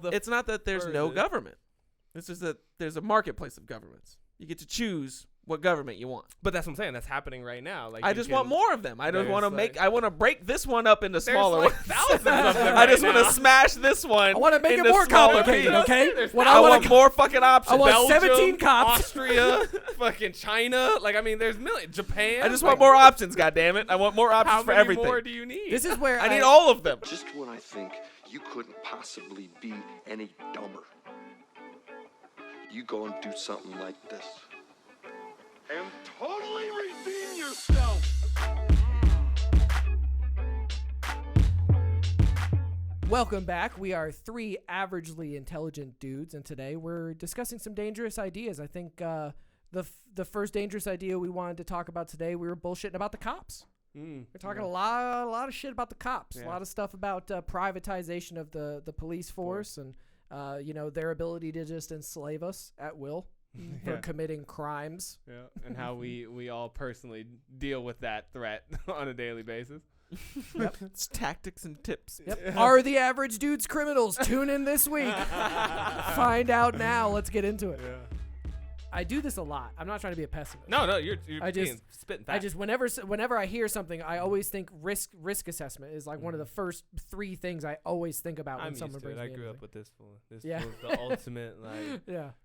it's not that there's no government. It's just that there's a marketplace of governments. You get to choose what government you want. But that's what I'm saying. That's happening right now. Like I just want more of them. I don't want to like, I want to break this one up into smaller ones. Thousands of them I just right want now. to smash this one. I want to make it into more smaller complicated, pieces. okay? I want more fucking options. I want Belgium, 17 cops. Austria, fucking China. Like, I mean, there's millions. Japan. I just want more options, goddammit. I want more options How for many everything. more do you need? This is where I need all of them. Just when I think you couldn't possibly be any dumber, you go and do something like this. And totally redeem yourself. Welcome back. We are three averagely intelligent dudes, and today we're discussing some dangerous ideas. I think the first dangerous idea we wanted to talk about today, we were bullshitting about the cops. We're talking a lot of shit about the cops. A lot of stuff about privatization of the police force and their ability to just enslave us at will for committing crimes. Yeah, and how we all personally deal with that threat on a daily basis. Yep. It's tactics and tips. Yep. Are the average dudes criminals? Tune in this week. Find out now. Let's get into it. Yeah. I do this a lot. I'm not trying to be a pessimist. No, you're spitting facts. I just whenever I hear something, I always think risk assessment is like one of the first three things I always think about when someone brings me I grew anything. up with this fool. This Yeah. fool's the ultimate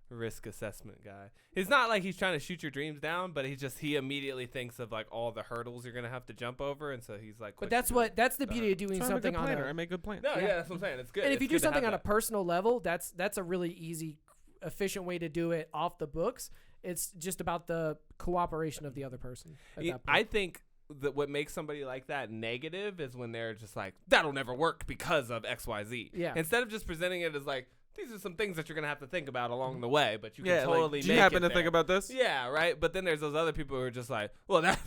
risk assessment guy. It's not like he's trying to shoot your dreams down, but he immediately thinks of like all the hurdles you're gonna have to jump over, and so he's like. But that's the beauty of doing something on I make good plans. No, that's what I'm saying. It's good. And if you It's do good to something have on a that. personal level, that's a really easy, efficient way to do it off the books. It's just about the cooperation of the other person. At that point. I think that what makes somebody like that negative is when they're just like, that'll never work because of XYZ. Yeah. Instead of just presenting it as like, these are some things that you're going to have to think about along the way, but you can Yeah, totally like, make do you happen it to think there. about this? Yeah, right? But then there's those other people who are just like, well, that's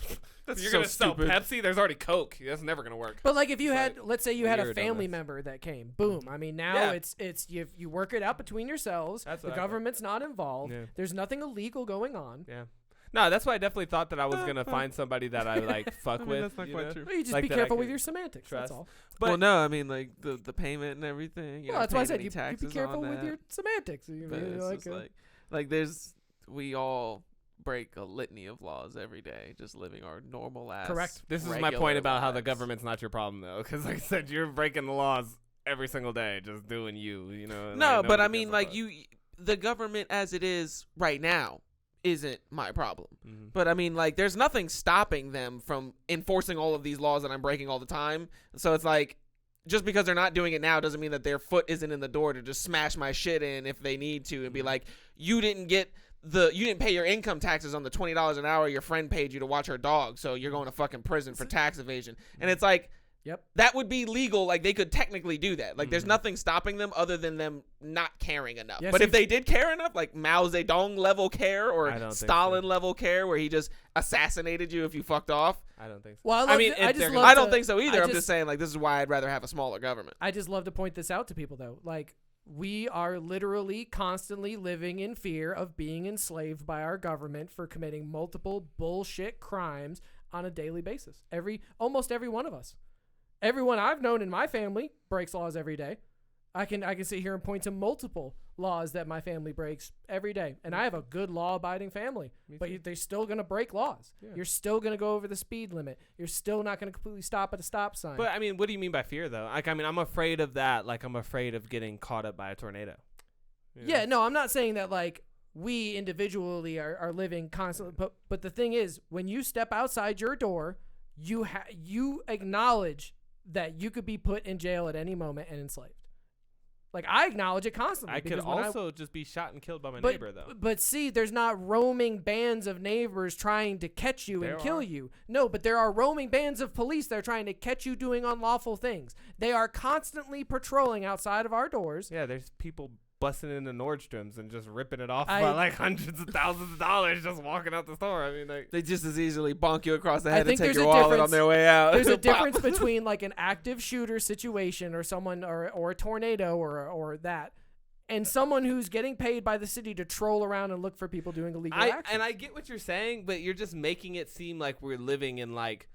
you're so going to sell stupid. Pepsi? There's already Coke. That's never going to work. But like if you It's had, like, let's say you well, had you're a a family dumbass. member that came, boom. I mean, now Yeah. it's you work it out between yourselves. That's The what I thought. government's not involved. Yeah. There's nothing illegal going on. Yeah. No, that's why I definitely thought that I was going to find somebody that I like fuck I mean, with. that's not you quite know? true. Well, you just Like be that I careful with could your semantics. That's trust. all. But well, no, I mean like the payment and everything. Well, that's why I said you be taxes careful on with that. your semantics. But it's just like there's we all break a litany of laws every day, just living our normal ass. Correct. this is my regular point about how the lives. government's not your problem, though. Because like I said, you're breaking the laws every single day, just doing you know. No, like, but I nobody mean gives a like fuck. the government as it is right now isn't my problem. Mhm. But I mean like there's nothing stopping them from enforcing all of these laws that I'm breaking all the time. So it's like just because they're not doing it now doesn't mean that their foot isn't in the door to just smash my shit in if they need to and be like, you didn't pay your income taxes on the $20 an hour your friend paid you to watch her dog, so you're going to fucking prison for tax evasion. And it's like, Yep. that would be legal. Like they could technically do that. Like there's nothing stopping them other than them not caring enough. Yes, but if they did care enough, like Mao Zedong level care I or don't think Stalin so. level care where he just assassinated you if you fucked off. I don't think so. Well, I mean, I if just they're love gonna- I don't to- think so either. I I'm just saying like this is why I'd rather have a smaller government. I just love to point this out to people, though. Like, we are literally constantly living in fear of being enslaved by our government for committing multiple bullshit crimes on a daily basis. Almost every one of us. Everyone I've known in my family breaks laws every day. I can sit here and point to multiple laws that my family breaks every day. And I have a good law-abiding family. But they're still going to break laws. Yeah. You're still going to go over the speed limit. You're still not going to completely stop at a stop sign. But I mean, what do you mean by fear, though? Like, I mean, I'm afraid of that. Like, I'm afraid of getting caught up by a tornado. You know? Yeah, no, I'm not saying that like we individually are living constantly, but the thing is, when you step outside your door, you acknowledge that you could be put in jail at any moment and enslaved. Like, I acknowledge it constantly. I could because when also just be shot and killed by my but, neighbor, though. But see, there's not roaming bands of neighbors trying to catch you and kill you. No, but there are roaming bands of police that are trying to catch you doing unlawful things. They are constantly patrolling outside of our doors. Yeah, there's people busting into Nordstrom's and just ripping it off I- by like hundreds of thousands of dollars just walking out the store. I mean, like, They just as easily bonk you across the I head and think take there's your a wallet difference- on their way out. There's a Pop. difference between like an active shooter situation or someone or a tornado or that, and someone who's getting paid by the city to troll around and look for people doing illegal actions. And I get what you're saying, but you're just making it seem like we're living in like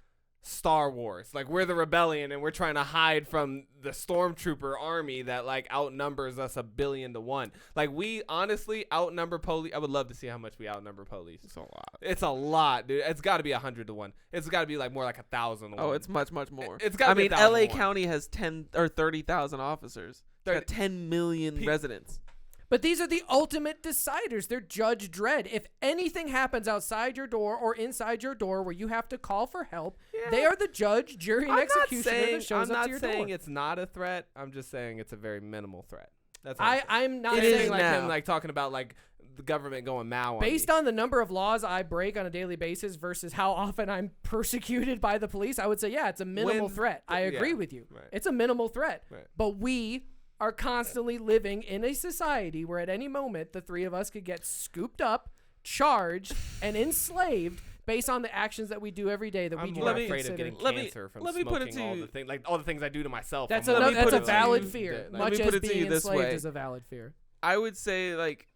Star Wars. Like, we're the rebellion and we're trying to hide from the stormtrooper army that like outnumbers us 1,000,000,000 to 1. Like, we honestly outnumber police. I would love to see how much we outnumber police. It's a lot. It's a lot, dude. It's got to be 100 to 1. It's got to be like more like 1,000 to 1. Oh, it's much more. It's got to be 1,000 LA to 1. County has 10 or 30,000 officers. It's got 10 million residents. But these are the ultimate deciders. They're Judge Dredd. If anything happens outside your door or inside your door where you have to call for help, they are the judge, jury, and executioner that shows up to your door. I'm not saying it's not a threat. I'm just saying it's a very minimal threat. That's I'm not It saying is like now. him like talking about like the government going Mao on based me. on the number of laws I break on a daily basis versus how often I'm persecuted by the police, I would say, yeah, it's a minimal threat. I agree with you. Right. It's a minimal threat. Right. But we are constantly living in a society where at any moment the three of us could get scooped up, charged, and enslaved based on the actions that we do every day that we I'm do more not afraid of consider. getting Let me- cancer from let me put it smoking all to the you- things, like all the things I do to myself. That's I'm a like, that's a put it to valid you- fear, let much me as put it to being you this enslaved way. is a valid fear. I would say, like,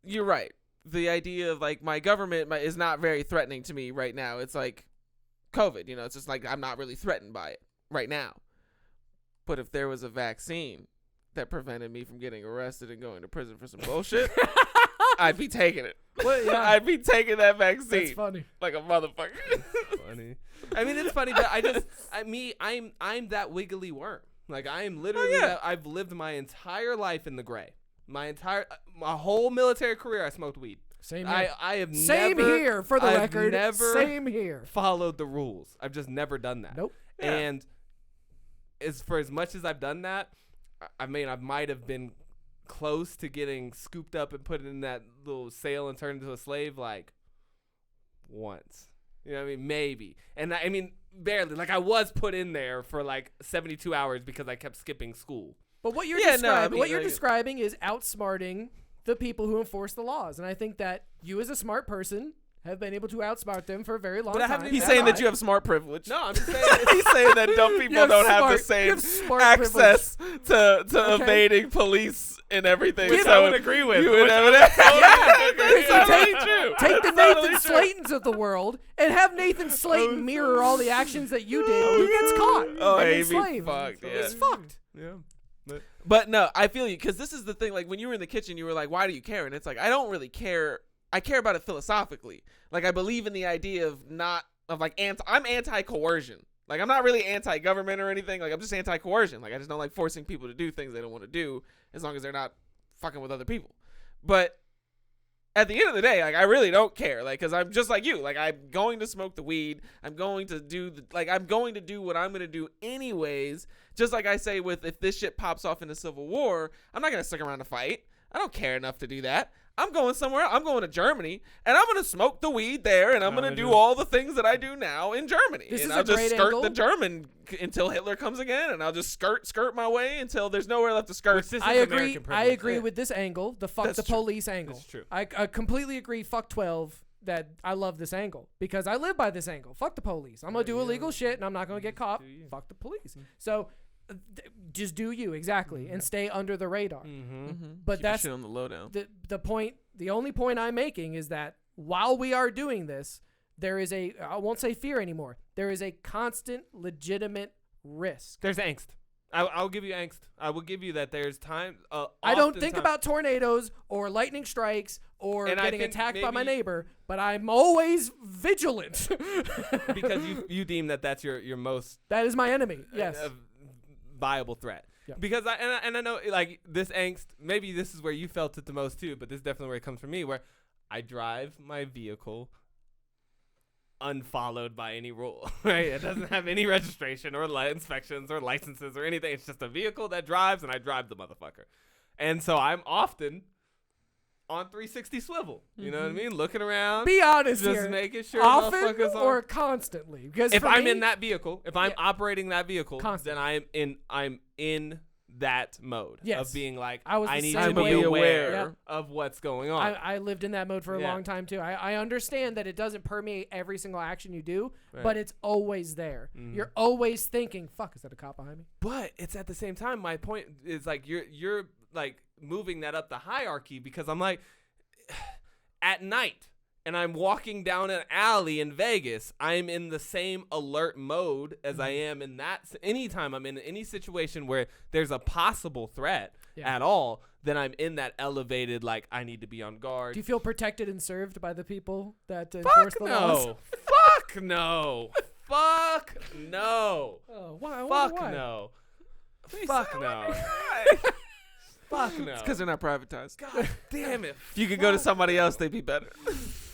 you're right. The idea of, like, my government is not very threatening to me right now. It's like COVID, you know, it's just like I'm not really threatened by it right now. But if there was a vaccine that prevented me from getting arrested and going to prison for some bullshit, I'd be taking it. Well, yeah. I'd be taking that vaccine That's funny. like a motherfucker. funny. I mean, it's funny, but I'm that wiggly worm. Like, I am literally I've lived my entire life in the gray. My whole military career, I smoked weed. Same here. I have Same never, here, for the I've record. never Same here. followed the rules. I've just never done that. Nope. Yeah. And as much as I've done that, I mean, I might have been close to getting scooped up and put in that little sail and turned into a slave, like, once. You know what I mean? Maybe. And I mean, barely. Like, I was put in there for like 72 hours because I kept skipping school. But what you're Yeah, no, describing, I mean, what you're like- describing is outsmarting the people who enforce the laws, and I think that you, as a smart person, have been able to outsmart them for a very long But I time. haven't He's That's saying that fine. you have smart privilege. No, I'm just saying. He's saying that dumb people don't have the you same have smart access to Okay. evading police and everything. Which so I would agree with. You would Which have I that. would totally agree. That's Take- totally true. Take the That's totally Nathan true. Slaytons of the world and have Nathan Slayton mirror all the actions that you did. He gets caught Oh, and he'd be enslaved. fucked, yeah. He's fucked. Yeah. But no, I feel you, because this is the thing. Like, when you were in the kitchen, you were like, "Why do you care?" And it's like, I don't really care. I care about it philosophically. Like, I believe in the idea of I'm anti-coercion. Like, I'm not really anti-government or anything. Like, I'm just anti-coercion. Like, I just don't like forcing people to do things they don't want to do, as long as they're not fucking with other people. But at the end of the day, like, I really don't care. Like, because I'm just like you. Like, I'm going to smoke the weed. I'm going to do I'm going to do what I'm going to do anyways. Just like I say with, if this shit pops off in a civil war, I'm not going to stick around to fight. I don't care enough to do that. I'm going somewhere. I'm going to Germany, and I'm going to smoke the weed there, and I'm going to do all the things that I do now in Germany. This and is I'll a just great skirt angle. the German until Hitler comes again, and I'll just skirt my way until there's nowhere left to skirt. Which this I is agree. American I privilege. agree with this angle, the fuck That's the true. police angle. That's true. I completely agree. Fuck 12. That I love this angle because I live by this angle. Fuck the police. I'm gonna do illegal shit and I'm not gonna get caught. Do you. Fuck the police. So just do you exactly and stay under the radar. Mm-hmm. But Keep your that's shit on the lowdown. the point. The only point I'm making is that while we are doing this, there is I won't say fear anymore. There is a constant, legitimate risk. There's angst. I'll give you angst. I will give you that there's time. I don't think about tornadoes or lightning strikes or And I getting think attacked by my maybe- neighbor, but I'm always vigilant. because you deem that's your most That is my enemy. Yes. viable threat. Yeah. Because I know, like, this angst, maybe this is where you felt it the most too, but this is definitely where it comes from me, where I drive my vehicle unfollowed by any rule, right? It doesn't have any registration or inspections or licenses or anything. It's just a vehicle that drives, and I drive the motherfucker. And so I'm often on 360 swivel. You know what I mean? Looking around. Be honest just here. making sure Often motherfuckers or are. constantly? Because If for I'm me, in that vehicle, if I'm Yeah. operating that vehicle, Constant. then I'm in that mode Yes. of being like, I was I the need same to be way. aware Yeah. of what's going on. I lived in that mode for a Yeah. long time too. I understand that it doesn't permeate every single action you do, Right. but it's always there. Mhm. You're always thinking, "Fuck, is that a cop behind me?" But it's at the same time, my point is like you're like moving that up the hierarchy, because I'm like, at night, and I'm walking down an alley in Vegas, I'm in the same alert mode as I am in that. Anytime I'm in any situation where there's a possible threat at all, then I'm in that elevated, like, I need to be on guard. Do you feel protected and served by the people that enforce the laws? Fuck no. Fuck no. Oh, why? Fuck why? no. Fuck no. Fuck no. It's because they're not privatized. God damn it. If you could go to somebody else, they'd be better.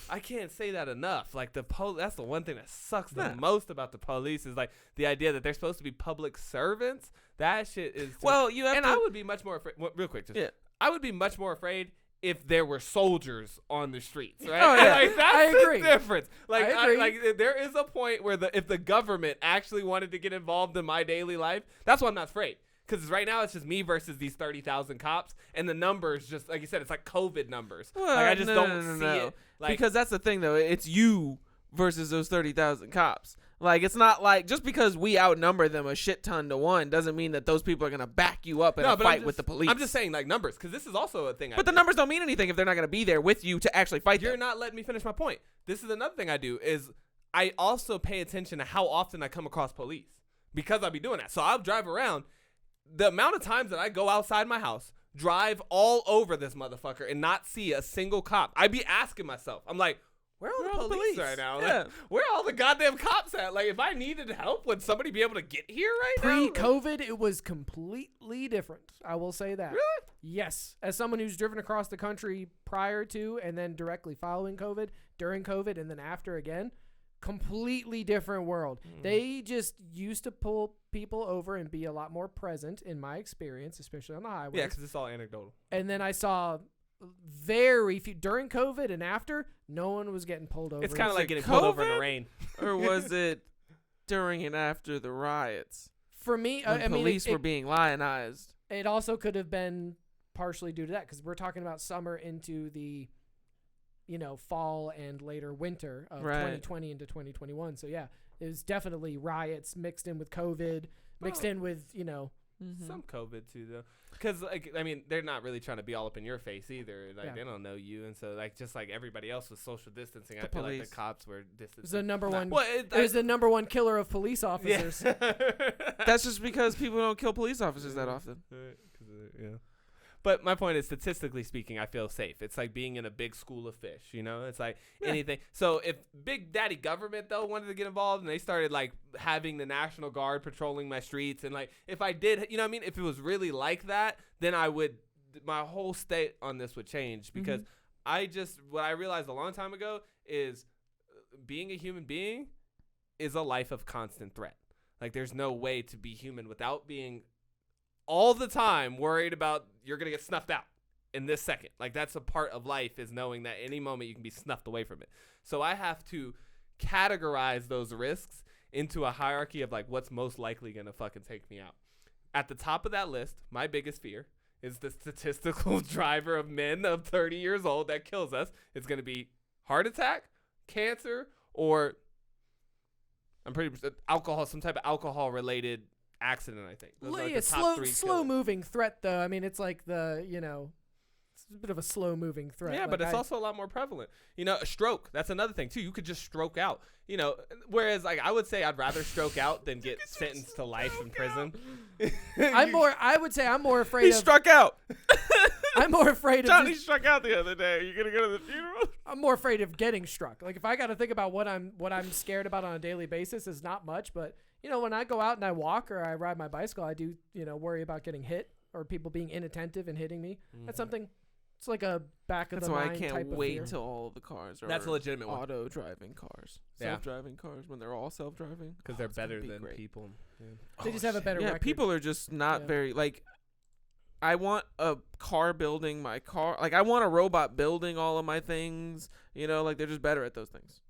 I can't say that enough. Like, that's the one thing that sucks the most about the police is, like, the idea that they're supposed to be public servants. That shit is. Well, you have and to. I would be much more afraid. Real quick, just. Yeah. I would be much more afraid if there were soldiers on the streets, right? Oh, yeah. Like, that's I agree. the difference. Like, I agree. like there is a point where if the government actually wanted to get involved in my daily life, that's why I'm not afraid. Because right now it's just me versus these 30,000 cops, and the numbers just, like you said, it's like COVID numbers. Well, like, I just don't see no. it. Like, Because that's the thing, though. It's you versus those 30,000 cops. Like, it's not like just because we outnumber them a shit ton to one doesn't mean that those people are going to back you up in a fight with the police. I'm just saying, like, numbers, because this is also a thing. But the numbers don't mean anything if they're not going to be there with you to actually fight You're them. not letting me finish my point. This is another thing I do is I also pay attention to how often I come across police because I'll be doing that. So I'll drive around. The amount of times that I go outside my house, drive all over this motherfucker, and not see a single cop, I'd be asking myself, I'm like, where are all the police right now? Yeah. Like, where are all the goddamn cops at? Like, if I needed help, would somebody be able to get here right now? Pre-COVID, it was completely different. I will say that. Really? Yes. As someone who's driven across the country prior to and then directly following COVID, during COVID, and then after again, completely different world. They just used to pull people over and be a lot more present, in my experience, especially on the highways. Yeah, because it's all anecdotal. And then I saw very few during COVID and after, no one was getting pulled over. It's kind of like it getting pulled over in the COVID? rain. Or was it during and after the riots? for me. When I mean, police were being lionized. it also could have been partially due to that because we're talking about summer into the, fall and later winter of 2020 into 2021. So yeah, it was definitely riots mixed in with COVID, mixed in with Some COVID too, though, because they're not really trying to be all up in your face either. Like they don't know you, and so just like everybody else was social distancing, I feel like the cops were distancing. It was the number one. Well, it was the number one killer of police officers. Yeah. That's just because people don't kill police officers that often. Yeah. But my point is, statistically speaking, I feel safe. It's like being in a big school of fish, It's like anything. So if Big Daddy government, though, wanted to get involved and they started, like, having the National Guard patrolling my streets and, like, if I did, if it was really like that, then my whole state on this would change because what I realized a long time ago is being a human being is a life of constant threat. Like, there's no way to be human without being all the time worried about you're going to get snuffed out in this second. Like, that's a part of life, is knowing that any moment you can be snuffed away from it. So I have to categorize those risks into a hierarchy of, like, what's most likely going to fucking take me out. At the top of that list, my biggest fear is the statistical driver of men of 30 years old that kills us. It's going to be heart attack, cancer, or alcohol, some type of alcohol-related accident, I think. Those are like the top three slow killers. moving threat though. I mean, it's like it's a bit of a slow moving threat. Yeah, like but it's also a lot more prevalent. A stroke, that's another thing too. You could just stroke out. Whereas like I would say I'd rather stroke out than get sentenced to life in prison. I would say I'm more afraid He of struck out. I'm more afraid of Johnny struck out the other day. Are you gonna go to the funeral? I'm more afraid of getting struck. Like if I got to think about what I'm scared about on a daily basis is not much, but when I go out and I walk or I ride my bicycle, I do, worry about getting hit or people being inattentive and hitting me. That's something. It's like a back of That's the why mind I can't type of wait fear. till all the cars are That's a legitimate one. auto-driving cars. Yeah. Self-driving cars when they're all self-driving. Because they're it's gonna better be than great. people. Yeah. They just have a better Yeah, record. people are just not Yeah. very like. I want a car building my car. Like I want a robot building all of my things. Like they're just better at those things.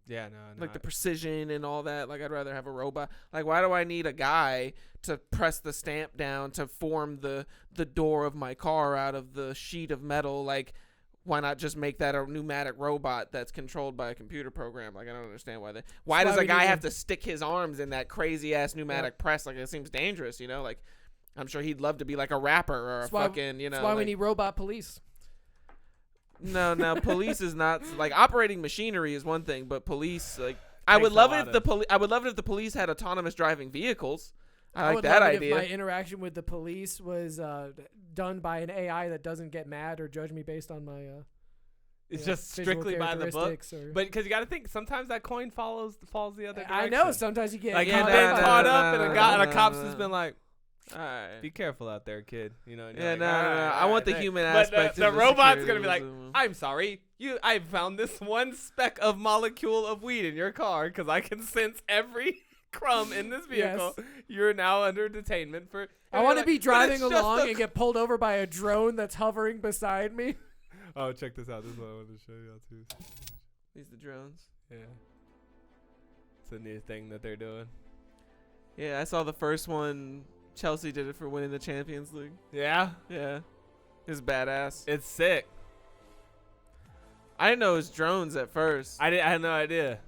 Yeah, no. Like the precision and all that. Like I'd rather have a robot. Like why do I need a guy to press the stamp down to form the door of my car out of the sheet of metal? Like why not just make that a pneumatic robot that's controlled by a computer program? Like I don't understand why why does a guy have to stick his arms in that crazy ass pneumatic press? Like it seems dangerous, Like I'm sure he'd love to be like a rapper or That's a why- fucking, That's why we need robot police. No. Police is not like operating machinery is one thing, but police like I Takes would a love it lot if I would love it if the police had autonomous driving vehicles. I like would that love it idea. If my interaction with the police was done by an AI that doesn't get mad or judge me based on my. It's Yeah, just visual strictly by the book. characteristics or- But because you got to think, sometimes that coin falls the other direction. I know sometimes you get Like Yeah, you've no, been no, caught no, up, no, and no, a no, cop's no, just no. been like, Alright. "Be careful out there, kid." You know. And you're Yeah, like, no. "Alright, I want the alright." human But aspect. The of the robot's security gonna be like, was, "I'm sorry, I found this one speck of molecule of weed in your car because I can sense every crumb in this vehicle. Yes. You're now under detainment for." I want to like, be "But driving it's just along a and get pulled over by a drone that's hovering beside me. Oh, check this out. This is what I wanted to show y'all too. These the drones. Yeah. It's a new thing that they're doing. Yeah, I saw the first one. Chelsea did it for winning the Champions League. Yeah. Yeah, it's badass. It's sick. I didn't know it was drones at first, I had no idea.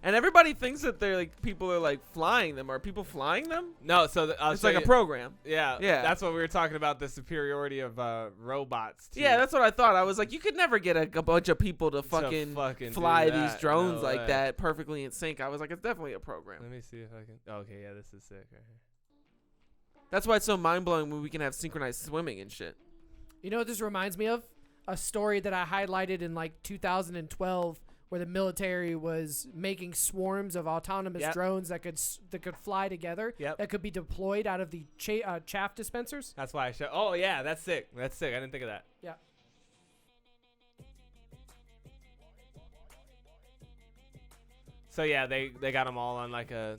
and everybody thinks that they're like people are like flying them. Are people flying them? No, so It's like a program. Yeah. Yeah. That's what we were talking about, the superiority of robots. To Yeah, that's what I thought. I was like, you could never get a bunch of people to fucking do fly these that. drones No like way. that perfectly in sync. I was like, it's definitely a program. Let me see if I can. Okay, yeah, this is sick right here. That's why it's so mind blowing when we can have synchronized swimming and shit. You know what this reminds me of? A story that I highlighted in like 2012, where the military was making swarms of autonomous Yep. drones that could fly together. Yep. That could be deployed out of the chaff dispensers. That's why I show. Oh yeah, that's sick. That's sick. I didn't think of that. Yeah. So yeah, they got them all on like a.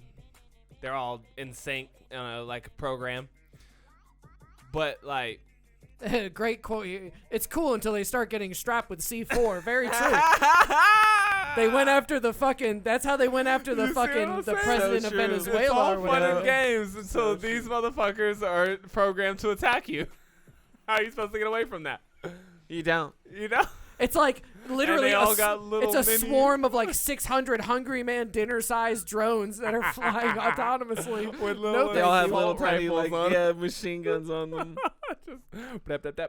They're all in sync on a like a program. But like. Great quote. It's cool until they start getting strapped with C4. Very true. They went after the fucking. That's how they went after the You see what fucking I'm the saying? president So of true. Venezuela It's all or fun whatever. and games until these motherfuckers are programmed to attack you. How are you supposed to get away from that? You don't. You know? It's like literally they a all s- got little it's a mini- swarm of like 600 Hungry Man dinner-sized drones that are flying autonomously. With No, little They all have Thank little assault tiny rifles like on them. machine guns on them. Just blap, blap, blap.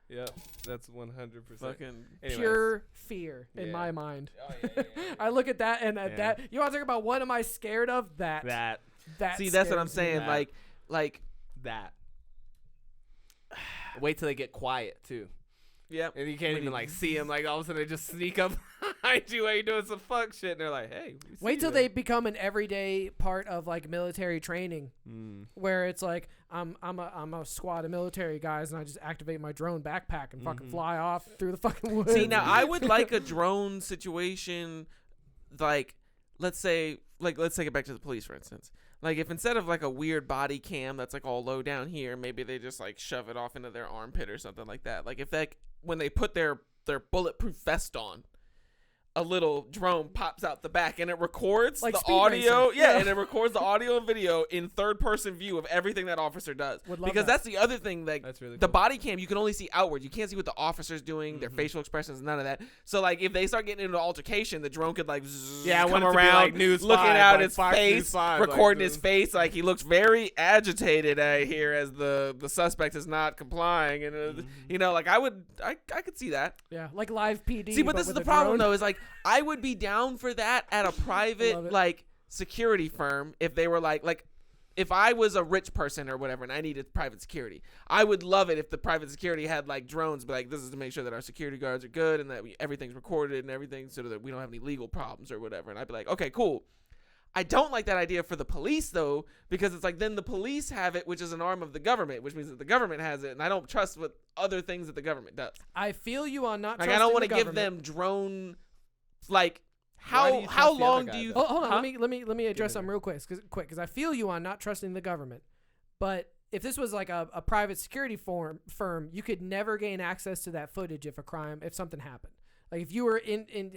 Yep, that's 100%. Fucking Anyways. Pure fear in Yeah. my mind. Oh, yeah. I look at that and Yeah. that. You want to talk about what am I scared of? That. That. See, that's what I'm scares me. saying. That. Like. Wait till they get quiet too, Yep. and you can't When even you- like see them. Like all of a sudden they just sneak up behind you while you're doing some fuck shit, and they're like, "Hey, we see Wait till you." they become an everyday part of like military training, where it's like I'm a squad of military guys and I just activate my drone backpack and fucking fly off through the fucking woods. See, now I would like a drone situation, like let's take it back to the police, for instance. Like if instead of like a weird body cam that's like all low down here, maybe they just like shove it off into their armpit or something like that. Like if that when they put their bulletproof vest on, a little drone pops out the back and it records Like the Speed audio. Racer. Yeah, Yeah. and it records the audio and video in third-person view of everything that officer does. Would love Because that. that's the other thing. Like That's really the cool. body cam, you can only see outward. You can't see what the officer's doing, their facial expressions, none of that. So like if they start getting into an altercation, the drone could like Yeah, I come want it to be around, like News looking 5, out like his Fox News face, 5, like recording his this. face. Like he looks very agitated here as the suspect is not complying, and you know, like I could see that. yeah, like live PD. See, but this is with the a problem drone. though. Is like I would be down for that at a Love private it. like security firm if they were like if I was a rich person or whatever and I needed private security. I would love it if the private security had like drones, but like this is to make sure that our security guards are good and that everything's recorded and everything so that we don't have any legal problems or whatever. And I'd be like, okay, cool. I don't like that idea for the police though, because it's like then the police have it, which is an arm of the government, which means that the government has it, and I don't trust what other things that the government does. I feel you on not. Like I don't want want to give them drone like Why do you how trust the long other do guy, you though? Oh, hold on. Huh? Let me address it. something real quick because I feel you on not trusting the government. But if this was like a private security firm, you could never gain access to that footage if something happened. Like if you were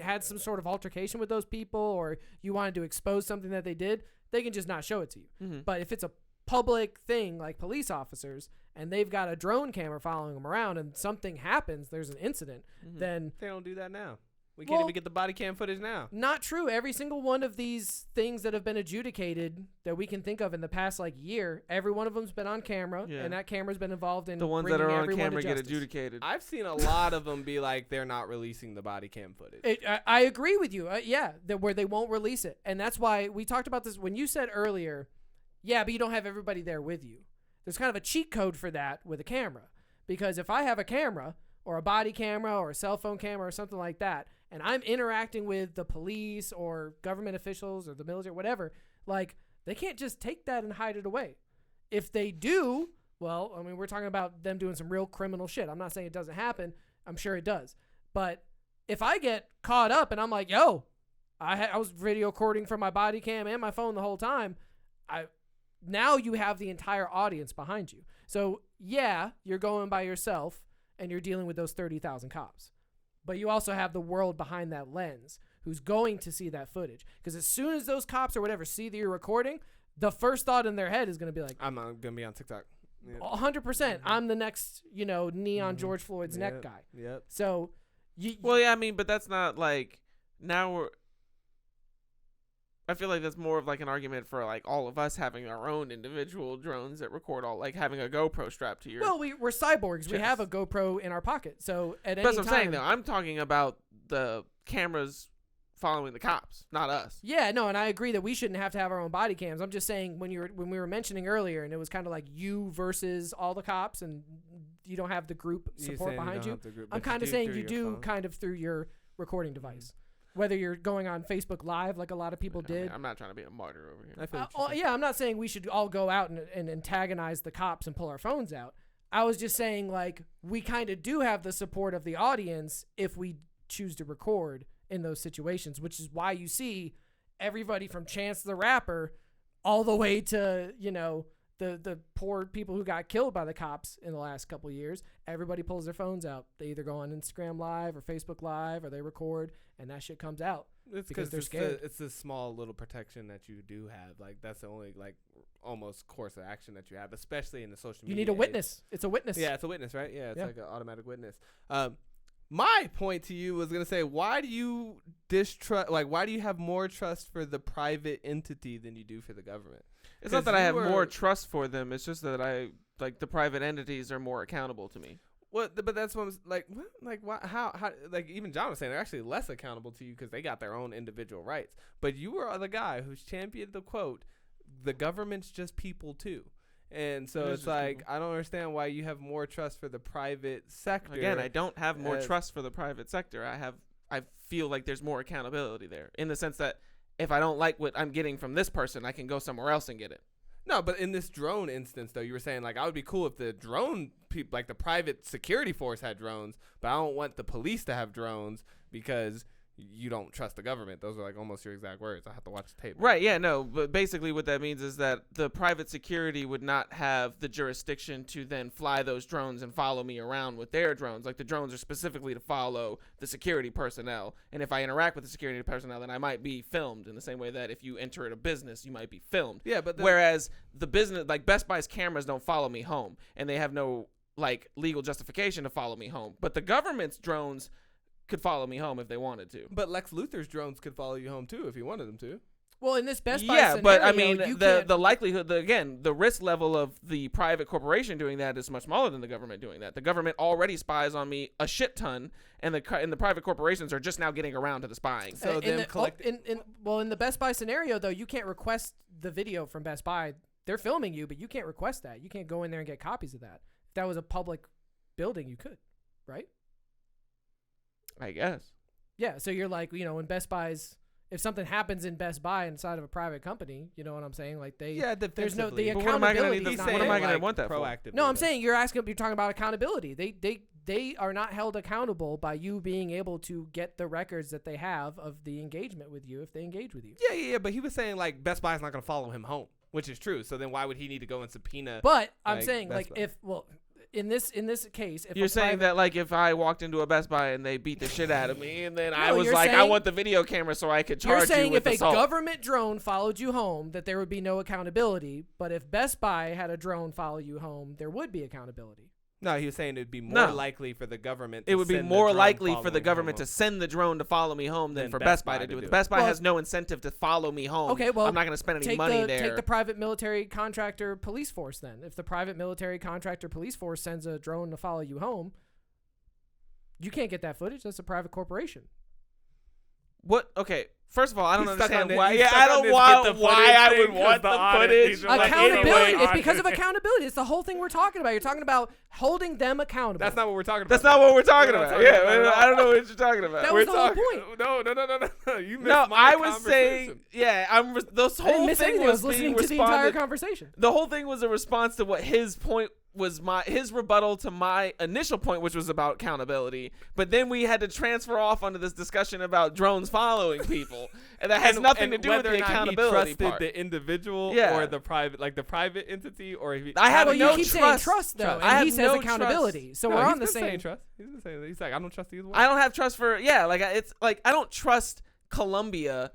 had some sort of altercation with those people or you wanted to expose something that they did, they can just not show it to you. But if it's a public thing like police officers and they've got a drone camera following them around and something happens, there's an incident, then They don't do that now. We can't Well, even get the body cam footage now. Not true. Every single one of these things that have been adjudicated that we can think of in the past year, every one of them's been on camera, Yeah. and that camera's been involved in The ones that bringing are on everyone to camera get justice. adjudicated. I've seen a lot of them be like they're not releasing the body cam footage. I agree with you. Where they won't release it, and that's why we talked about this when you said earlier. Yeah, but you don't have everybody there with you. There's kind of a cheat code for that with a camera, because if I have a camera or a body camera or a cell phone camera or something like that, and I'm interacting with the police or government officials or the military, whatever, they can't just take that and hide it away. If they do, well, I mean, we're talking about them doing some real criminal shit. I'm not saying it doesn't happen. I'm sure it does. But if I get caught up and I'm like, yo, I was video recording from my body cam and my phone the whole time, now you have the entire audience behind you. So, yeah, you're going by yourself and you're dealing with those 30,000 cops. But you also have the world behind that lens who's going to see that footage. Because as soon as those cops or whatever see that you're recording, the first thought in their head is going to be like, I'm not gonna be on TikTok. Yep. 100%. I'm the next, neon George Floyd's neck guy. Yep. So, Well, yeah, I mean, but that's not now I feel like that's more of an argument for all of us having our own individual drones that record all, having a GoPro strapped to your. well, we're cyborgs. We chest. have a GoPro in our pocket. So at any That's what time, I'm saying, though. I'm talking about the cameras following the cops, not us. yeah, no, and I agree that we shouldn't have to have our own body cams. I'm just saying when we were mentioning earlier, and it was kind of like you versus all the cops, and you don't have the group support behind you. I'm kind of saying you do kind of through your recording device. Whether you're going on Facebook Live like a lot of people did. I'm not trying to be a martyr over here. I feel what you're saying. Yeah, I'm not saying we should all go out and antagonize the cops and pull our phones out. I was just saying we kind of do have the support of the audience if we choose to record in those situations, which is why you see everybody from Chance the Rapper all the way to, the poor people who got killed by the cops in the last couple of years. Everybody pulls their phones out. They either go on Instagram Live or Facebook Live or they record, and that shit comes out. It's because they're scared. It's a small little protection that you do have. That's the only almost course of action that you have, especially in the social media. You need a age. witness. It's a witness. Yeah, it's a witness, right? Yeah, it's Yeah. like an automatic witness. My point to you was gonna say, why do you distrust? Why do you have more trust for the private entity than you do for the government? It's not that I have more trust for them. It's just that the private entities are more accountable to me. Well, but that's what I'm like. What? Why, how? Even John was saying they're actually less accountable to you because they got their own individual rights. But you were the guy who's championed the quote, "The government's just people too." And so it's I don't understand why you have more trust for the private sector. Again, I don't have more trust for the private sector. I feel like there's more accountability there in the sense that if I don't like what I'm getting from this person, I can go somewhere else and get it. No, but in this drone instance, though, you were saying I would be cool if the drone people, the private security force had drones, but I don't want the police to have drones because you don't trust the government. Those are almost your exact words. I have to watch the tape. Right, yeah, no, but basically what that means is that the private security would not have the jurisdiction to then fly those drones and follow me around with their drones. The drones are specifically to follow the security personnel, and if I interact with the security personnel, then I might be filmed in the same way that if you enter a business, you might be filmed. Yeah, but whereas the business, Best Buy's cameras don't follow me home, and they have no legal justification to follow me home. But the government's drones could follow me home if they wanted to. But Lex Luthor's drones could follow you home too if he wanted them to. Well, in this Best Buy scenario, but I mean, you the likelihood, the risk level of the private corporation doing that is much smaller than the government doing that. The government already spies on me a shit ton, and the private corporations are just now getting around to the spying. So in the Best Buy scenario, though, you can't request the video from Best Buy. They're filming you, but you can't request that. You can't go in there and get copies of that. If that was a public building, you could, right? I guess. Yeah, so you're when Best Buy's, if something happens in Best Buy inside of a private company, you know what I'm saying? There's no, the But what am I accountability. what am I going to want that for? Proactively. No, I'm saying you're talking about accountability. They are not held accountable by you being able to get the records that they have of the engagement with you if they engage with you. Yeah, but he was saying Best Buy's not going to follow him home, which is true. So then why would he need to go and subpoena? But I'm saying Best Buy? in this case, if you're saying that if I walked into a Best Buy and they beat the shit out of me, and then I was you're I saying- want the video camera so I could charge you're saying you with if a assault. government drone followed you home, that there would be no accountability. But if Best Buy had a drone follow you home, there would be accountability. No, he was saying it'd be more No. likely for the government. It would be send more drone likely for following the him government to home. send the drone to follow me home than Than for Best Best Buy Buy to do to it. do it. Best Buy Well, has no incentive to follow me home. Okay, well, I'm not going to spend any take money the there. take the private military contractor police force then. If the private military contractor police force sends a drone to follow you home, you can't get that footage. That's a private corporation. What? Okay. First of all, I don't He's stuck on understand this- why. he's Yeah, stuck I on don't this why get the why footage I thing would 'cause want the the audit footage. fees are like, Accountability. anyway, It's because of accountability. It's the whole thing we're talking about. You're talking about holding them accountable. That's not what we're talking about. That's not what we're talking We're not about. talking Yeah, about it at I don't all. know what you're talking about. That We're was the whole talking- point. No. You missed No, my I was saying, conversation. yeah, this I didn't whole miss thing anything. I was was being listening to the entire responded. conversation. The whole thing was a response to what his point was, his rebuttal to my initial point, which was about accountability. But then we had to transfer off onto this discussion about drones following people, and that has nothing to do with whether the or not he accountability trusted part. the individual Yeah. or the private, like the private entity, or if he, I have Well, no you keep saying trust. trust though, Trust. I and have he says no accountability. So No, we're he's on the been saying same. trust. He's been saying that. He's like, I don't trust either one. I don't have trust for it's like I don't trust Colombia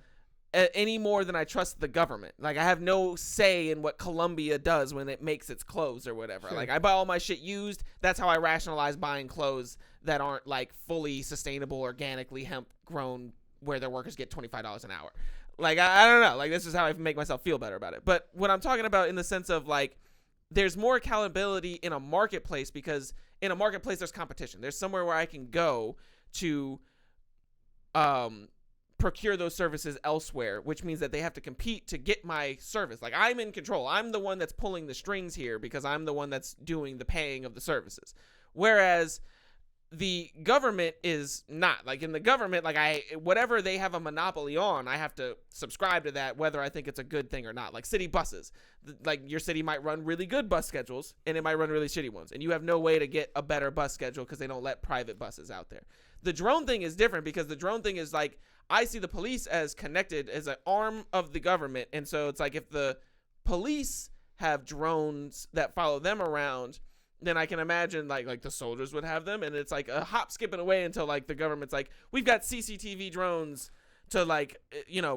any more than I trust the government. Like I have no say in what Colombia does when it makes its clothes or whatever. Sure. Like I buy all my shit used. That's how I rationalize buying clothes that aren't like fully sustainable, organically hemp grown, where their workers get $25 an hour. Like I don't know. Like this is how I make myself feel better about it. But what I'm talking about in the sense of like, there's more accountability in a marketplace because in a marketplace there's competition. There's somewhere where I can go to procure those services elsewhere, which means that they have to compete to get my service. Like I'm in control. I'm the one that's pulling the strings here because I'm the one that's doing the paying of the services. Whereas the government is not. Like in the government, like whatever they have a monopoly on, I have to subscribe to that whether I think it's a good thing or not. Like city buses. Like your city might run really good bus schedules and it might run really shitty ones. And you have no way to get a better bus schedule because they don't let private buses out there. The drone thing is different because the drone thing is like, I see the police as connected as an arm of the government. And so it's like if the police have drones that follow them around, then I can imagine like the soldiers would have them. And it's like a hop, skipping away until like the government's like, we've got CCTV drones to like,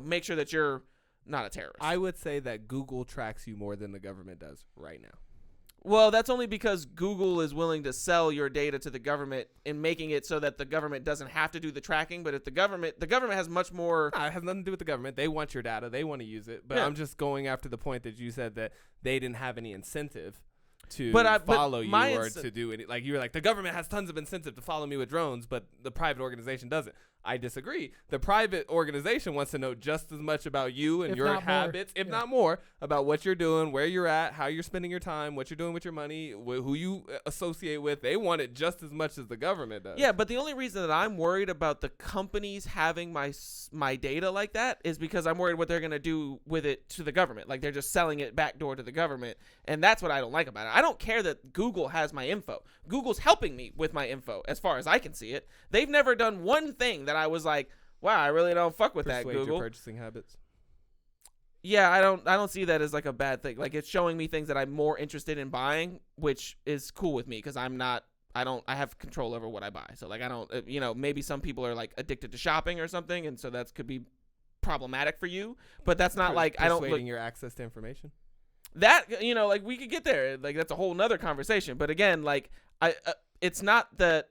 make sure that you're not a terrorist. I would say that Google tracks you more than the government does right now. Well, that's only because Google is willing to sell your data to the government and making it so that the government doesn't have to do the tracking. But if the government has much more. No, it has nothing to do with the government. They want your data. They want to use it. But Yeah. I'm just going after the point that you said that they didn't have any incentive to But follow you my or to do any. Like you were like, the government has tons of incentive to follow me with drones, but the private organization doesn't. I disagree. The private organization wants to know just as much about you and If your not more. habits, if Yeah. not more, about what you're doing, where you're at, how you're spending your time, what you're doing with your money, who you associate with. They want it just as much as the government does. Yeah, but the only reason that I'm worried about the companies having my data like that is because I'm worried what they're going to do with it to the government. Like they're just selling it backdoor to the government. And that's what I don't like about it. I don't care that Google has my info. Google's helping me with my info as far as I can see it. They've never done one thing that I was like, wow, I really don't fuck with that, Persuade Google. your purchasing habits. Yeah, I don't see that as like a bad thing. Like it's showing me things that I'm more interested in buying, which is cool with me because I have control over what I buy. So like I don't, maybe some people are like addicted to shopping or something, and so that could be problematic for you. But that's not like I don't Persuading your access to information. that like we could get there. Like that's a whole nother conversation. But again, like it's not that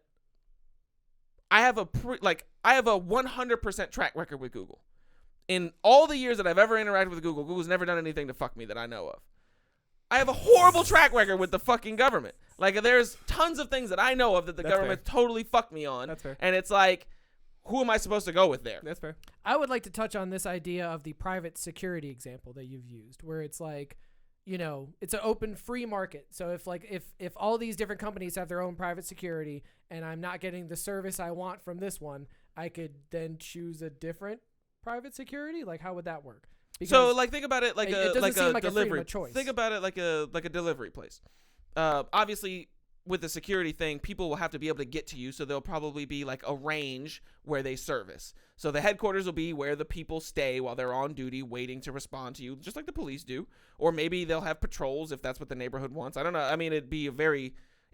I have a 100% track record with Google. In all the years that I've ever interacted with Google, Google's never done anything to fuck me that I know of. I have a horrible track record with the fucking government. Like, there's tons of things that I know of that the That's government totally fucked me on. That's fair. And it's like, who am I supposed to go with there? That's fair. I would like to touch on this idea of the private security example that you've used, where it's like, it's an open free market. So if all these different companies have their own private security and I'm not getting the service I want from this one, I could then choose a different private security. Like, how would that work? So like think about it like it a doesn't seem like a freedom delivery. of choice. Think about it like a delivery place. Obviously, with the security thing, people will have to be able to get to you, so there'll probably be like a range where they service. So the headquarters will be where the people stay while they're on duty, waiting to respond to you, just like the police do. Or maybe they'll have patrols if that's what the neighborhood wants. I don't know. I mean, it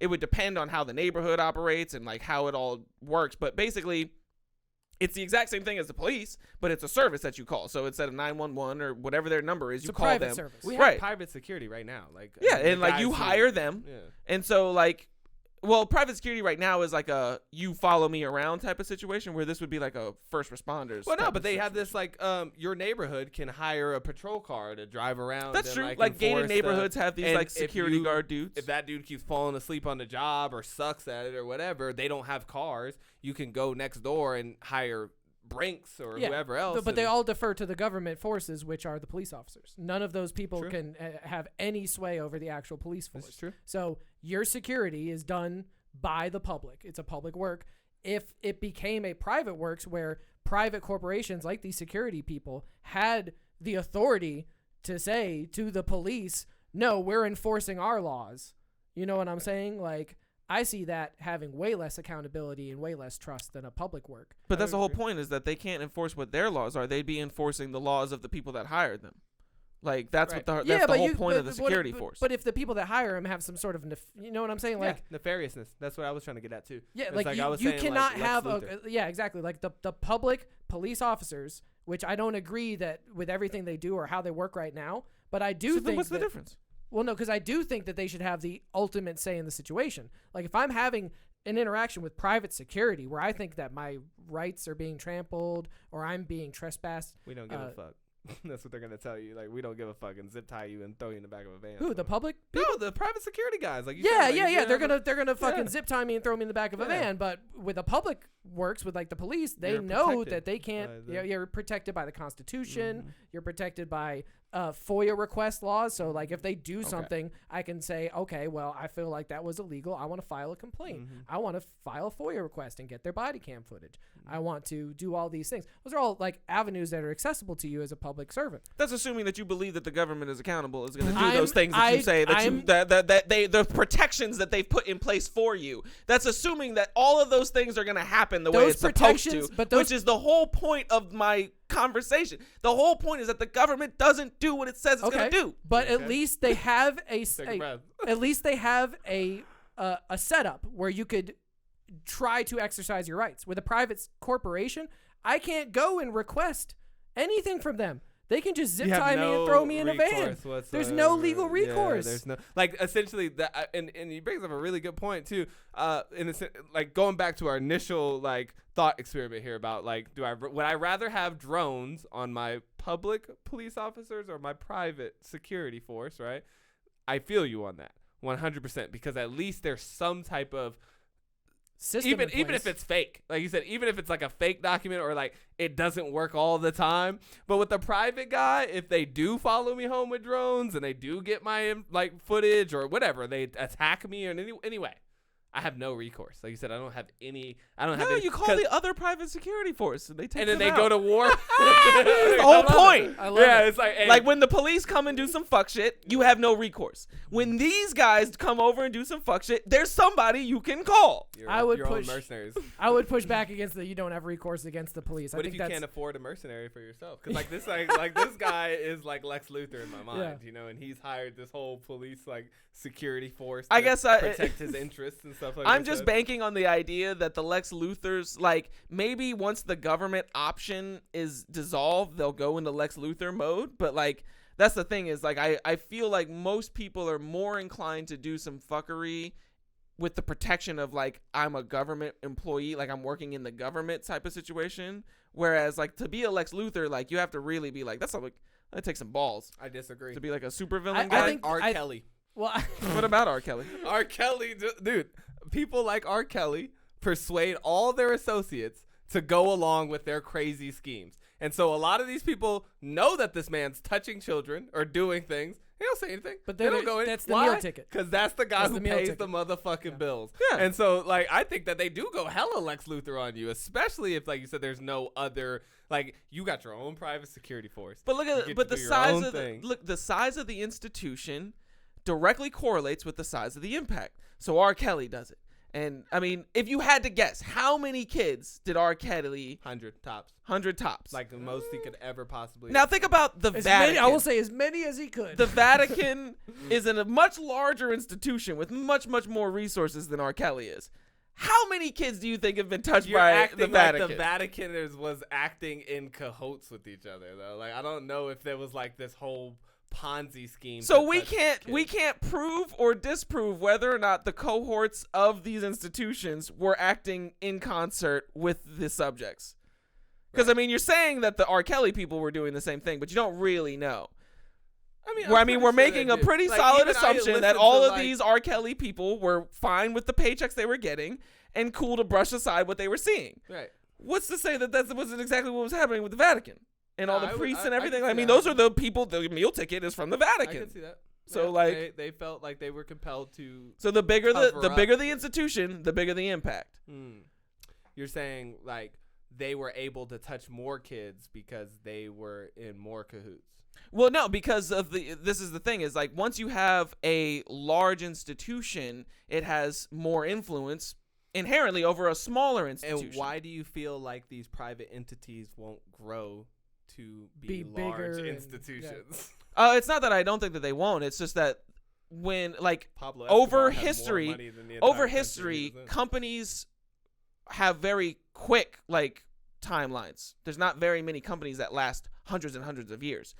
would depend on how the neighborhood operates and like how it all works. But basically, it's the exact same thing as the police, but it's a service that you call. So instead of 911 or whatever their number is, It's you a call private them. service. We Right. have private security right now. Like Yeah, the and like you guys who- hire them. Yeah. And so like Well, private security right now is like a you follow me around type of situation, where this would be like a first responders. Well, no, type but of they have situation. this like your neighborhood can hire a patrol car to drive around. That's and, true. Like, Like gated enforce neighborhoods have these and like if security you- guard dudes. If that dude keeps falling asleep on the job or sucks at it or whatever, they don't have cars. You can go next door and hire Brinks or whoever else. But they and- all defer to the government forces, which are the police officers. None of those people True. can have any sway over the actual police force. That's true. So your security is done by the public. It's a public work. If it became a private works where private corporations like these security people had the authority to say to the police, no, we're enforcing our laws. You know what I'm saying? Like, I see that having way less accountability and way less trust than a public work. But that's the whole point, is that they can't enforce what their laws are. They'd be enforcing the laws of the people that hired them. Like that's Right. what that's the whole point of the security but, force. But if the people that hire him have some sort of, you know what I'm saying? Like, yeah, nefariousness. That's what I was trying to get at too. yeah, It's like, I was you saying, cannot like, Lex have Luthor. yeah, exactly. Like the public police officers, which I don't agree that with everything they do or how they work right now, but I do So then think what's the that- difference? Well, no, because I do think that they should have the ultimate say in the situation. Like, if I'm having an interaction with private security where I think that my rights are being trampled or I'm being trespassed, We don't give a fuck. That's what they're gonna tell you. Like, we don't give a fuck and zip tie you and throw you in the back of a van. who, the public? No, the private security guys. Like, you Yeah, said, like, yeah. They're have a- gonna fucking Yeah. zip tie me and throw me in the back of a Yeah. van. But with the public works, with like the police, they You're know protected that they can't. by the- Yeah, you're protected by the Constitution. Mhm. You're protected by FOIA request laws. So like, if they do Okay. something, I can say, okay, well, I feel like that was illegal. I want to file a complaint. Mhm. I want to file a FOIA request and get their body cam footage. I want to do all these things. Those are all like avenues that are accessible to you as a public servant. That's assuming that you believe that the government is accountable, is going to do I'm- those things that you say I'm- that they the protections that they've put in place for you. That's assuming that all of those things are going to happen the way Those it's supposed protections- to, but those- which is the whole point of my conversation. The whole point is that the government doesn't do what it says it's going to do. But at Okay. least they have Take a breath. at least they have a setup where you could try to exercise your rights. With a private corporation, I can't go and request anything from them. They can just zip You have tie me and no throw me in a van. recourse There's no whatsoever. legal Yeah, recourse. there's no like essentially that, and he brings up a really good point too. In like going back to our initial like thought experiment here about like would I rather have drones on my public police officers or my private security force? Right, I feel you on that 100% because at least there's some type of System even in if place. it's fake, like you said, even if it's like a fake document or like it doesn't work all the time. But with the private guy, if they do follow me home with drones and they do get my like footage or whatever, they attack me in any way, I have no recourse. Like you said, I don't have any. I don't have. No, any, you call the other private security force and they take and then them they out. go to war. the whole point. I love Yeah, it. it's like hey, Like when the police come and do some fuck shit, you have no recourse. When these guys come over and do some fuck shit, there's somebody you can call. I would your own push- mercenaries. I would push back against the you don't have recourse against the police. I What think if you that's can't afford a mercenary for yourself? Because like this, like this guy is like Lex Luthor in my mind, you know, and he's hired this whole police like security force. I to guess protect his interests and stuff like that. I'm just banking on the idea that the Lex Luthors, like, maybe once the government option is dissolved, they'll go into Lex Luthor mode. But, like, that's the thing is, like, I feel like most people are more inclined to do some fuckery with the protection of, like, I'm a government employee, like, I'm working in the government type of situation. Whereas, like, to be a Lex Luthor, like, you have to really be like, that takes some balls I disagree. to be like a supervillain I guy. think- R. Kelly. well. What about R. Kelly? R. Kelly, dude. People like R. Kelly persuade all their associates to go along with their crazy schemes. And so a lot of these people know that this man's touching children or doing things. They don't say anything. But they then don't go in. that's the Why? meal ticket. Because that's the guy That's who the meal pays ticket. the motherfucking bills. Yeah. And so, like, I think that they do go hella Lex Luthor on you, especially if, like you said, there's no other, like, you got your own private security force. But look You at get but to the do your size own of thing. the size of the institution directly correlates with the size of the impact. So R. Kelly does it. And I mean, if you had to guess, how many kids did R. Kelly 100 tops. 100 tops? Like the most he could ever possibly. Now think about the As Vatican. many, I will say as many as he could. The Vatican is in a much larger institution with much more resources than R. Kelly is. How many kids do you think have been touched You're by acting the Vatican? like the Vatican was acting in cahoots with each other, though. Like, I don't know if there was like this whole Ponzi scheme. So to we touch can't kids. prove or disprove whether or not the cohorts of these institutions were acting in concert with the subjects. Because I mean, you're saying that the R. Kelly people were doing the same thing, but you don't really know. I'm pretty We're sure making they a did. pretty Like, solid even I assumption that listened all to, of like- these R. Kelly people were fine with the paychecks they were getting and cool to brush aside what they were seeing. Right. What's to say that that wasn't exactly what was happening with the Vatican and all No, the I would- priests I- and I everything? can I see mean, that. those are the people. The meal ticket is from the I Vatican. can see that. So, Yeah, like- they felt like they were compelled to. So the bigger the Cover bigger up. the institution, the bigger the impact. You're saying like they were able to touch more kids because they were in more cahoots. Well, no, because of this is the thing is like once you have a large institution, it has more influence inherently over a smaller institution. And why do you feel like these private entities won't grow to Be be, bigger large and- institutions? It's not that I don't think that they won't. It's just that when like Pablo over Escobar has more history, money than the entire over country history, is in. companies have very quick like timelines. There's not very many companies that last hundreds and hundreds of years.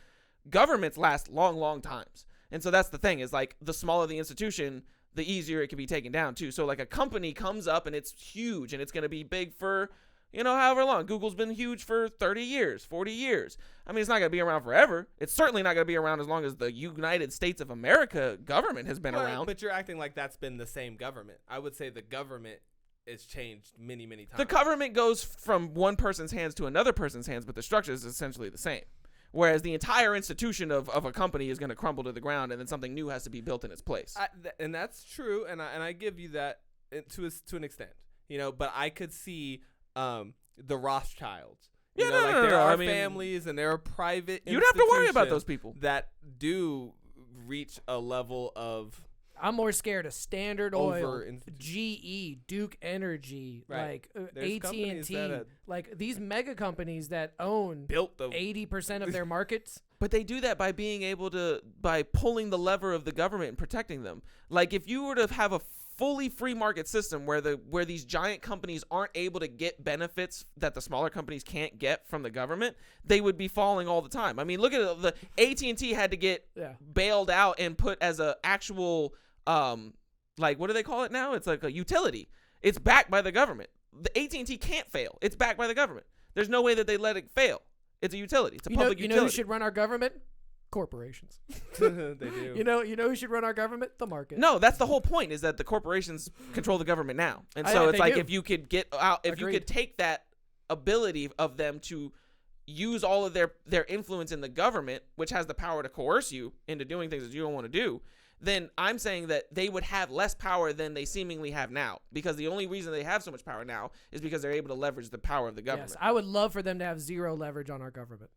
Governments last long times. And so that's the thing is like the smaller the institution, the easier it can be taken down too. So like a company comes up and it's huge and it's going to be big for, however long. Google's been huge for 30 years, 40 years. I mean, it's not going to be around forever. It's certainly not going to be around as long as the United States of America government has been around. But you're acting like that's been the same government. I would say the government has changed many times. The government goes from one person's hands to another person's hands, but the structure is essentially the same. Whereas the entire institution of a company is going to crumble to the ground, and then something new has to be built in its place. And that's true, and I give you that to an extent, But I could see the Rothschilds. Yeah, There are I mean, families and there are private. You don't have to worry about institutions those people. that do reach a level of I'm more scared of Standard Oil, over-institution. GE, Duke Energy, Right. like There's companies AT&T, that like these mega companies that own built the 80% of their markets. But they do that by being able to, by pulling the lever of the government and protecting them. Like if you were to have a fully free market system where these giant companies aren't able to get benefits that the smaller companies can't get from the government, they would be falling all the time. I mean, look at the AT&T had to get bailed out and put as a actual, like what do they call it now? It's like a utility. It's backed by the government. The AT&T can't fail. It's backed by the government. There's no way that they let it fail. It's a utility. It's a public You utility. know who should run our government? Corporations. they do. You know who should run our government? The market. No, that's the whole point is that the corporations control the government now. And I so think it's they like do. if you could get out, if you Agreed. could take that ability of them to use all of their influence in the government, which has the power to coerce you into doing things that you don't want to do, then I'm saying that they would have less power than they seemingly have now. Because the only reason they have so much power now is because they're able to leverage the power of the government. Yes, I would love for them to have zero leverage on our government.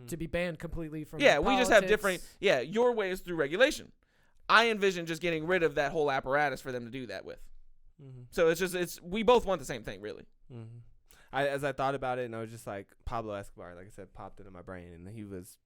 To be banned completely from Yeah, we just have politics. different. Yeah, your way is through regulation. I envision just getting rid of that whole apparatus for them to do that with. So we both want the same thing, really. As I thought about it, and I was just like, Pablo Escobar, like I said, popped into my brain, and he was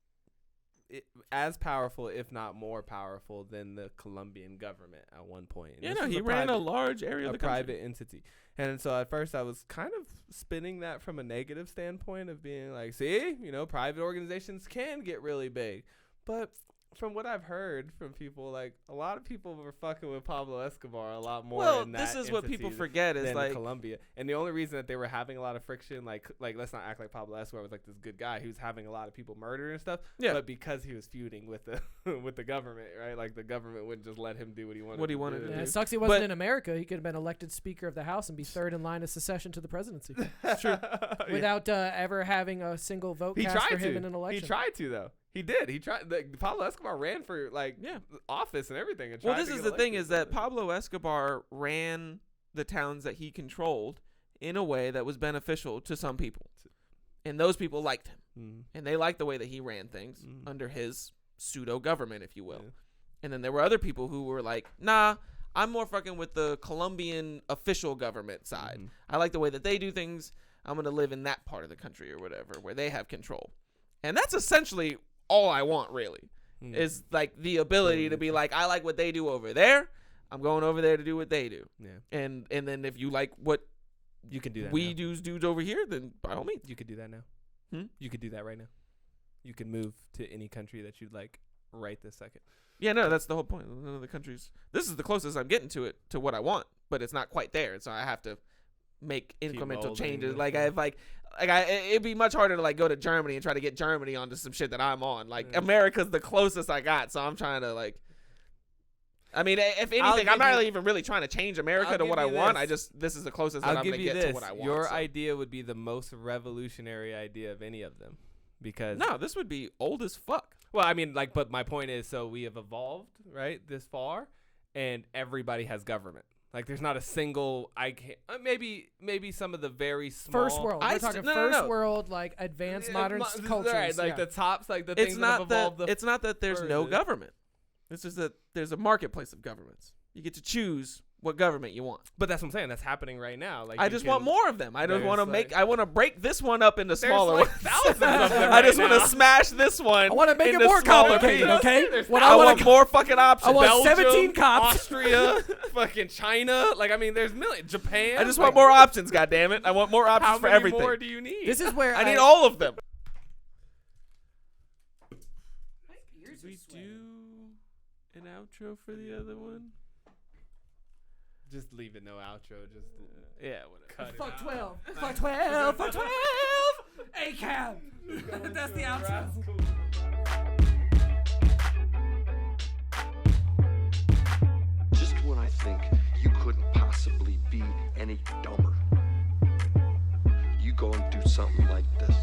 as powerful, if not more powerful, than the Colombian government at one point. And Yeah, this no, was he ran a large area of the country. private entity. And so at first I was kind of spinning that from a negative standpoint of being like, see, private organizations can get really big. But from what I've heard from people, like a lot of people were fucking with Pablo Escobar a lot more. Well, in that this is what people entity forget is than like Colombia. And the only reason that they were having a lot of friction, like let's not act like Pablo Escobar was like this good guy. He was having a lot of people murdered and stuff. Yeah. But because he was feuding with the with the government, right? Like the government wouldn't just let him do what he wanted. to Yeah, do. it sucks he wasn't But- in America. He could have been elected Speaker of the House and be third in line of secession to the presidency True. without ever having a single vote He cast tried for him to. in an election. He tried to though. He did. He tried. Pablo Escobar ran for office and everything. And Well, tried this to is get the thing elected, is that but- Pablo Escobar ran the towns that he controlled in a way that was beneficial to some people. And those people liked him. And they liked the way that he ran things under his pseudo-government, if you will. Yeah. And then there were other people who were like, nah, I'm more fucking with the Colombian official government side. I like the way that they do things. I'm going to live in that part of the country or whatever, where they have control. And that's essentially all I want, really, is like the ability to be like, I like what they do over there. I'm going over there to do what they do. Yeah. And then if you like what You can do that. we now. dudes over here, then by all means. You could do that now. Hmm? You could do that right now. You could move to any country that you'd like right this second. Yeah, no, that's the whole point. None of the countries. This is the closest I'm getting to it, to what I want, but it's not quite there. So I have to make incremental molding changes. it. Like it'd be much harder to like go to Germany and try to get Germany onto some shit that I'm on. Like America's the closest I got, so I'm trying to like. I mean, if anything, I'm not even really trying to change America to what I want. This is the closest that I'm gonna get to what I want. Your idea would be the most revolutionary idea of any of them, because no, this would be old as fuck. Well, I mean, like, but my point is, so we have evolved, right, this far, and everybody has government. Like, there's not a single. I can't. Maybe some of the very small. First world. We're talking first world, like advanced modern cultures. Right, like the tops, like the things that have evolved. It's not that there's no government. It's just that there's a marketplace of governments. You get to choose what government you want. But that's what I'm saying. That's happening right now. Like, I just want more of them. I don't want to like, I want to break this one up into smaller ones. Thousands of them I just right want now. to smash this one. I want to make it into more smaller complicated, pieces. okay? I want more fucking options. I want Belgium, 17 cops. Austria, fucking China. Like, I mean, there's millions. Japan. I just want more options, goddammit. I want more options How for many everything. more do you need? This is where I need all of them. We do an outro for the other one? Just leave it, no outro. Just Yeah, whatever. cut it Fuck out. 12. Fuck 12. Fuck 12. A-cab. That's the outro. Just when I think you couldn't possibly be any dumber, you go and do something like this.